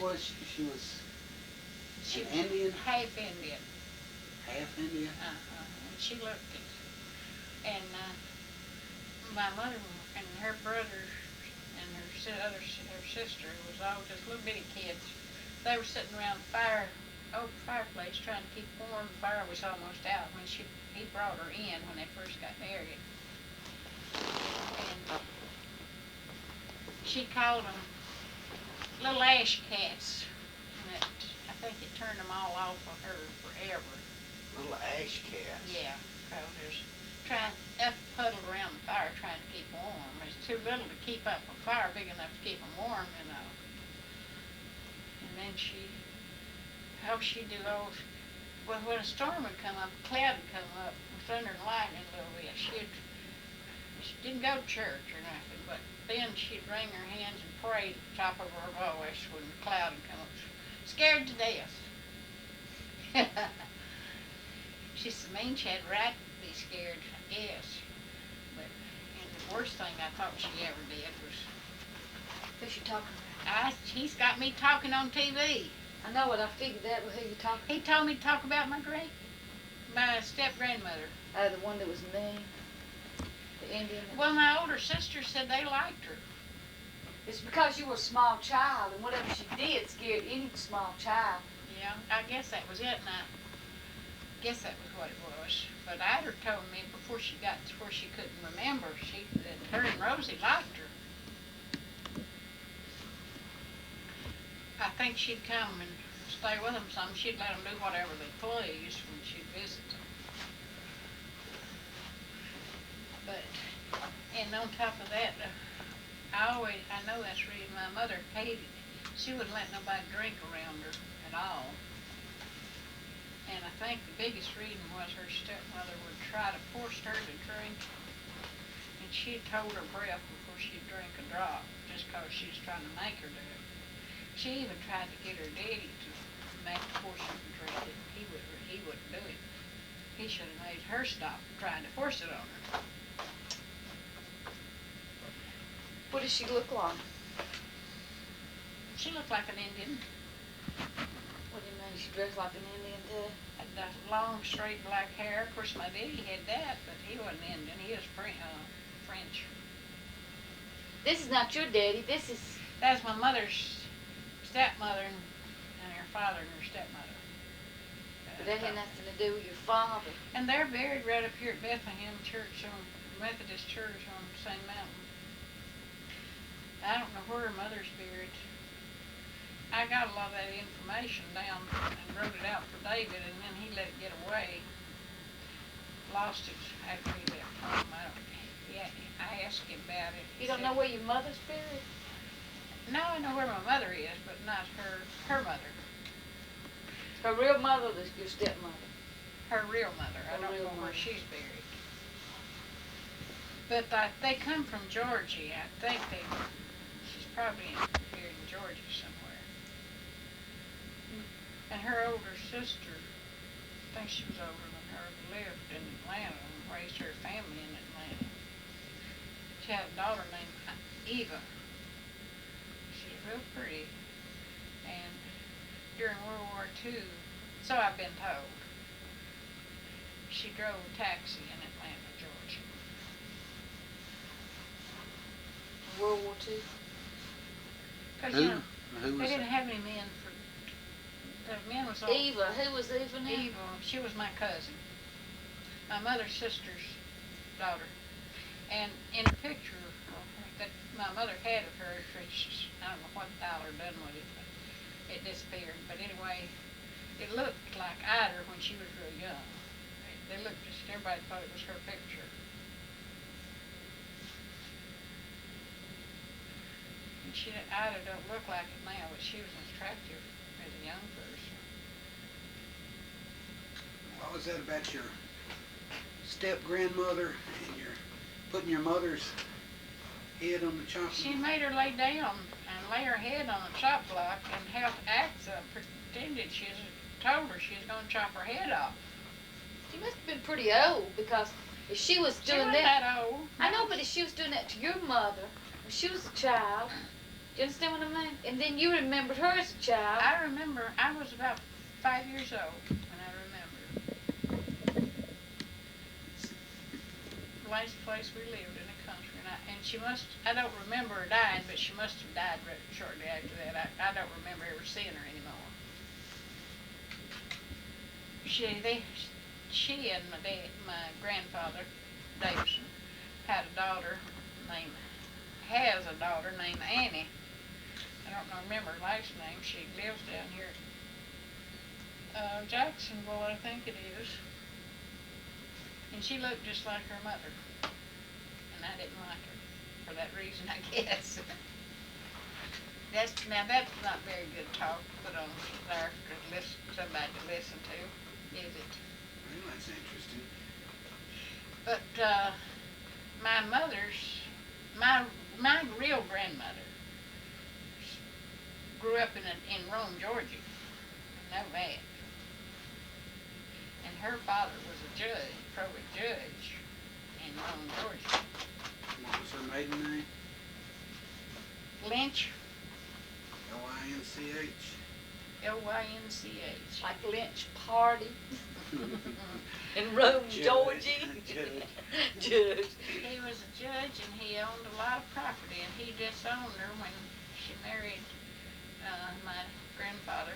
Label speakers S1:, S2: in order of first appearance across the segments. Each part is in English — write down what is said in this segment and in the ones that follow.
S1: was she? She was an Indian?
S2: Half Indian.
S1: Half Indian?
S2: And she looked it. And my mother and her brother and her sister was all just little bitty kids. They were sitting around the old fireplace trying to keep warm. The fire was almost out when he brought her in when they first got married. And she called them little ash cats. And I think it turned them all off of her forever.
S1: Little ash cats?
S2: Yeah, because there's huddled around the fire trying to keep warm. It's too little to keep up a fire big enough to keep them warm, you know. And then she'd do those. Well, when a storm would come up, a cloud would come up, with thunder and lightning a little bit, she didn't go to church or nothing, but then she'd wring her hands and pray at the top of her voice when the cloud would come up, scared to death. She mean she had a right to be scared, I guess. But the worst thing I thought she ever did was...
S3: Who's she talking about?
S2: He's got me talking on TV.
S3: I know what I figured that was who you talking about.
S2: He told me to talk about my step-grandmother.
S3: Oh, the one that was mean? The Indian?
S2: Well, my older sister said they liked her.
S3: It's because you were a small child, and whatever she did scared any small child.
S2: Yeah, I guess that was it, and I guess that was what it was. But Ida told me before she got to where she couldn't remember, that her and Rosie liked her. I think she'd come and stay with them some. She'd let them do whatever they pleased when she'd visit them. But, and on top of that, I know that's the reason my mother hated it. She wouldn't let nobody drink around her at all. And I think the biggest reason was her stepmother would try to force her to drink. And she'd hold her breath before she'd drink a drop, just because she was trying to make her do it. She even tried to get her daddy to force her to drink it. He wouldn't do it. He should have made her stop trying to force it on her.
S3: What does she look like?
S2: She looked like an Indian.
S3: What do you mean? She dressed like an Indian too?
S2: Had that long, straight black hair. Of course, my daddy had that, but he wasn't Indian. He was French.
S3: This is not your daddy.
S2: That's my mother's stepmother and her father and her stepmother.
S3: But that had nothing to do with your father.
S2: And they're buried right up here at Bethlehem Methodist Church on St. Mountain. I don't know where her mother's buried. I got a lot of that information down and wrote it out for David, and then he let it get away. Lost it after he left home. I asked him about it.
S3: You don't know where your mother's buried?
S2: No, I know where my mother is, but not her mother.
S3: Her real mother or your stepmother?
S2: Her real mother. I don't know where she's buried. But they come from Georgie. I think she's probably buried in Georgia somewhere. And her older sister, I think she was older than her, lived in Atlanta and raised her family in Atlanta. She had a daughter named Eva. She's real pretty. And during World War II, so I've been told, she drove a taxi in Atlanta, Georgia.
S3: World War II?
S2: Because, you know, they didn't have any men for... The men was all...
S3: Eva. Who was Eva now?
S2: Eva. She was my cousin. My mother's sister's daughter. And in the picture that my mother had of her, which I don't know what Tyler done with it, but it disappeared. But anyway, it looked like Ida when she was real young. They looked just, everybody thought it was her picture. And Ida don't look like it now, but she was attractive as a young person.
S1: What was that about your step-grandmother and you're putting your mother's head on the chopping block?
S2: She made her lay down and lay her head on the chop block and held axe up, pretended told her she was going to chop her head off.
S3: She must have been pretty old, because if she was doing
S2: that old.
S3: I know, but if she was doing that to your mother when she was a child, You understand what I mean? And then you remembered her as a child.
S2: I remember I was about 5 years old when I remember. The last place we lived in the country, and she must, I don't remember her dying, but she must have died shortly after that. I don't remember ever seeing her anymore. She and my grandfather, Davison, has a daughter named Annie. I don't remember her last name. She lives down here Jacksonville, I think it is. And she looked just like her mother. And I didn't like her for that reason, I guess. That's not very good talk to put on there for somebody to listen to, is it?
S1: Well, that's interesting.
S2: But my real grandmother grew up in Rome, Georgia. I know that. And her father was a judge, probably judge in Rome, Georgia.
S1: What was her maiden name?
S2: Lynch.
S1: Lynch.
S2: Lynch.
S3: Like Lynch Party. In Rome, Georgia. Judge.
S2: He was a judge and he owned a lot of property, and he disowned her when she married my grandfather.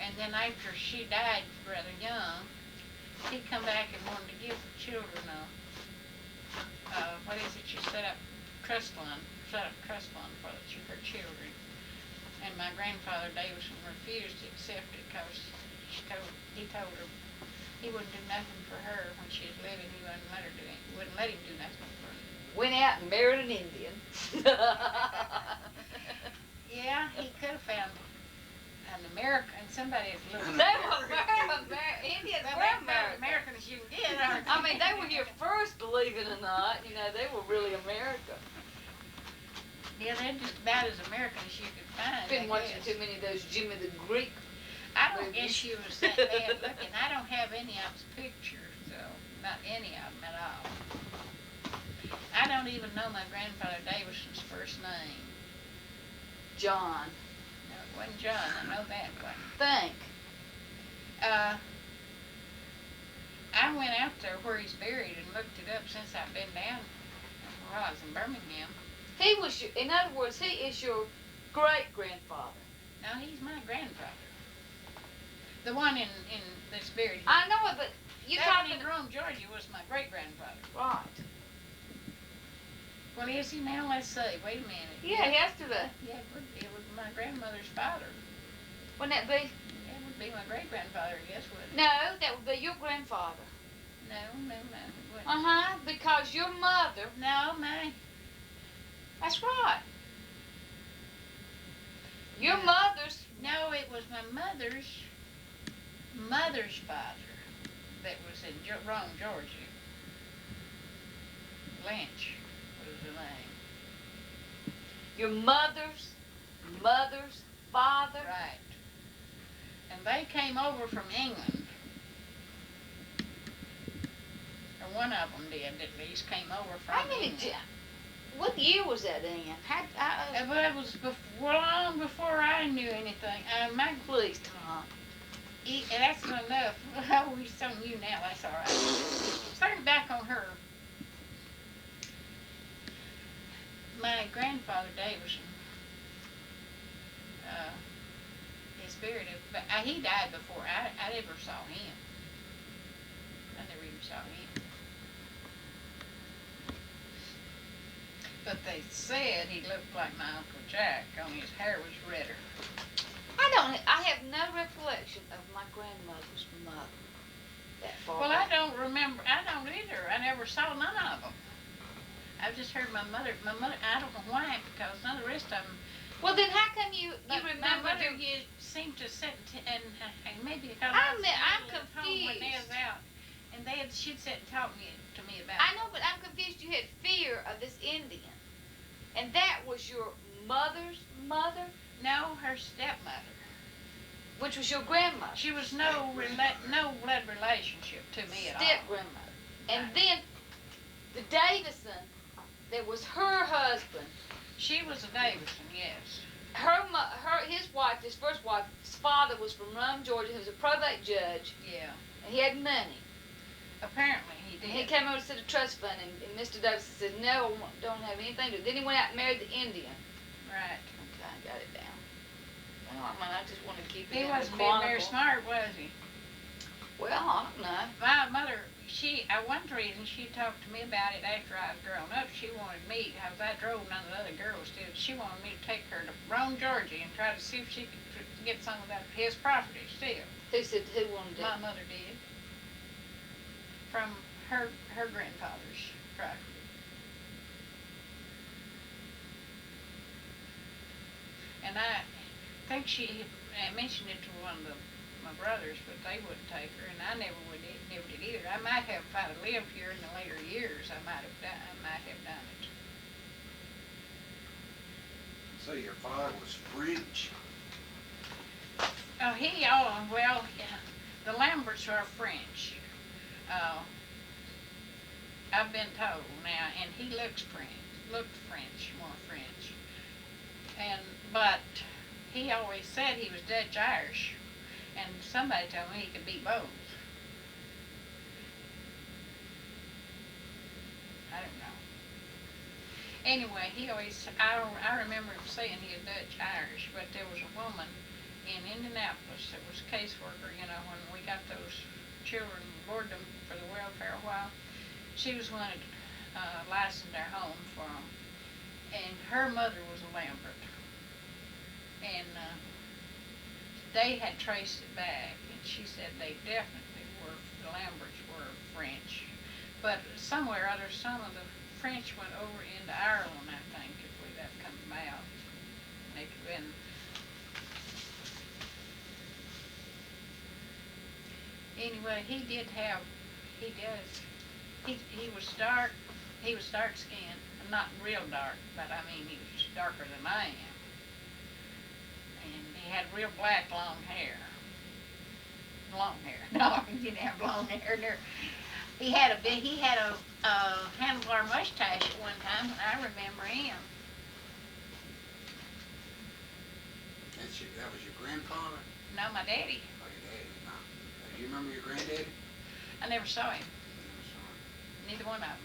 S2: And then after she died rather young, he come back and wanted to give the children what is it? She set up trust fund for her children. And my grandfather Davison refused to accept it because he told her he wouldn't do nothing for her when she was living. He wouldn't let him do nothing for her.
S3: Went out and married an Indian.
S2: Yeah, he could have found an American, somebody that's a little.
S3: They were Indians were American.
S2: American as you can get, aren't they?
S3: I mean, they were here first, believe it or not. You know, they were really America.
S2: Yeah, they're just about as American as you could find.
S3: Been watching too many of those Jimmy the Greek.
S2: I don't guess she was that bad looking. I don't have any of his pictures, so not any of them at all. I don't even know my grandfather Davison's first name.
S3: John.
S2: No, it wasn't John. I know that one.
S3: Think.
S2: I went out there where he's buried and looked it up since I've been down where I was in Birmingham.
S3: He was, in other words, he is your great-grandfather.
S2: No, he's my grandfather. The one in that's buried here.
S3: I know it, but you
S2: that
S3: talking
S2: one in Rome, Georgia was my great-grandfather.
S3: right.
S2: Well, is he now? Let's see. Wait a minute.
S3: Yeah, he has to be.
S2: Yeah, it would be my grandmother's father.
S3: Wouldn't that be?
S2: It would be my great-grandfather, I guess, wouldn't it?
S3: No, that would be your grandfather.
S2: No, it wouldn't.
S3: Uh-huh, because your mother.
S2: No,
S3: That's right. Your
S2: No.
S3: mother's.
S2: No, it was my mother's father that was in Rome, Georgia. Lynch was the name.
S3: Your mother's father.
S2: Right. And they came over from England. Or one of them did, at least, came over from England.
S3: What year was that in?
S2: But it was long before I knew anything.
S3: Please, Tom.
S2: That's not enough. Oh, he's telling you now. That's all right. Turn back on her. My grandfather Davison is buried, but he died before I ever saw him. I never even saw him. But they said he looked like my Uncle Jack, only his hair was redder.
S3: I have no recollection of my grandmother's mother that far
S2: Well,
S3: back.
S2: I don't remember. I don't either. I never saw none of them. I've just heard my mother, I don't know why, because none of the rest of them.
S3: Well, then how come you
S2: My
S3: remember
S2: mother
S3: your...
S2: seemed to sit and maybe because
S3: I'm
S2: I was
S3: confused.
S2: home when they was out, and she'd sit and talk to me about.
S3: I know, but I'm confused. You had fear of this Indian. And that was your mother's mother?
S2: No, her stepmother.
S3: Which was your grandmother?
S2: She was no blood relationship to me at all.
S3: Step-grandmother. And
S2: Right.
S3: then the Davison, that was her husband,
S2: She was a Davidson, yes.
S3: His wife, his first wife, his father was from Rome, Georgia. He was a probate judge,
S2: Yeah.
S3: and he had money.
S2: Apparently he did.
S3: And he came over to the trust fund, and Mr. Davidson said, no, don't have anything to do. Then he went out and married the Indian.
S2: Right.
S3: Okay, I got it down. Well, I just want to keep it
S2: He
S3: in
S2: wasn't
S3: the
S2: being
S3: chronicle.
S2: very smart, was he?
S3: Well, I don't know.
S2: My mother, one reason she talked to me about it after I was grown up, she wanted me, as I drove, none of the other girls did, she wanted me to take her to Rome, Georgia, and try to see if she could get some of that his property still.
S3: Who wanted
S2: My
S3: it?
S2: mother did. From her grandfather's property. And I think she mentioned it to one of my brothers, but they wouldn't take her, and I never did either. I might have, if I'd have lived here in the later years, I might have done it.
S1: So your father was French.
S2: Well, yeah, the Lamberts are French. I've been told now, and he looked French, more French. But he always said he was Dutch Irish, and somebody told me he could be both. I don't know. Anyway, I remember him saying he was Dutch Irish, but there was a woman in Indianapolis that was a caseworker, when we got those children, boarded them for the welfare a while. She was one that licensed our home for them, and her mother was a Lambert. And they had traced it back, and she said they definitely the Lamberts were French. But somewhere or other, some of the French went over into Ireland, I think, if we'd have come about. They could have been. Anyway, he was dark skinned, not real dark, but I mean he was darker than I am. And he had real black long hair. No, he didn't have long hair there. He had a handlebar mustache at one time, and I remember him.
S1: That was your grandfather?
S2: No, my daddy.
S1: Oh, your daddy. No. Do you remember your granddaddy?
S2: I never saw him.
S1: You never saw him.
S2: Neither one of them.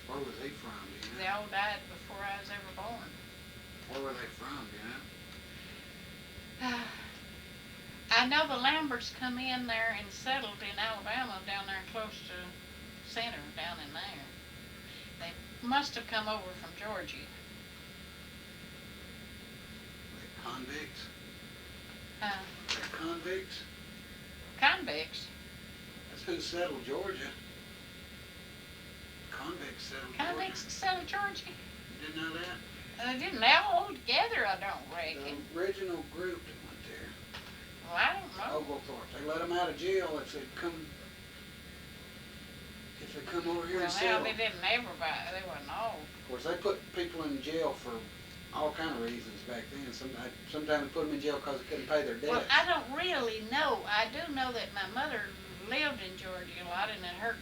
S1: Where was he from, do you know?
S2: They all died before I was ever born.
S1: Where were they from, do you know?
S2: I know the Lamberts come in there and settled in Alabama, down there close to center, down in there. They must have come over from Georgie.
S1: They're convicts?
S2: Uh,
S1: They're convicts?
S2: Convicts.
S1: That's who settled Georgia. Convicts settled Georgia.
S2: Convicts settled Georgie.
S1: You didn't know that?
S2: They didn't all together, I don't reckon.
S1: The original group that went there.
S2: Well, I don't know.
S1: Oglethorpe. They let them out of jail if they come over here
S2: Well,
S1: and
S2: now
S1: settle.
S2: they didn't everybody. They wasn't all.
S1: Of course, they put people in jail for all kind of reasons back then. Sometimes they put them in jail because they couldn't pay their debts.
S2: Well, I don't really know. I do know that my mother lived in Georgia a lot, and that her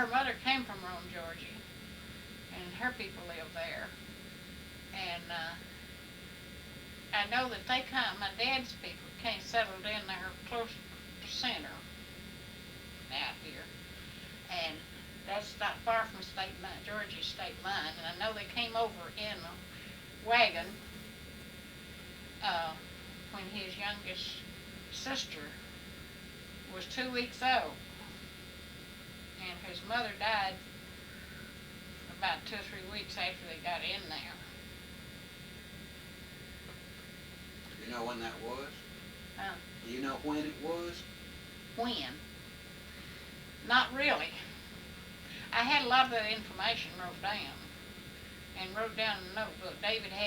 S2: mother came from Rome, Georgia, and her people lived there. And I know that my dad's people settled in there close to center out here. And that's not far from Georgia's state line. And I know they came over in a wagon when his youngest sister was 2 weeks old. And his mother died about 2 or 3 weeks after they got in there.
S1: You know when that was? Do you know when it was?
S2: When? Not really. I had a lot of the information wrote down in a notebook. David had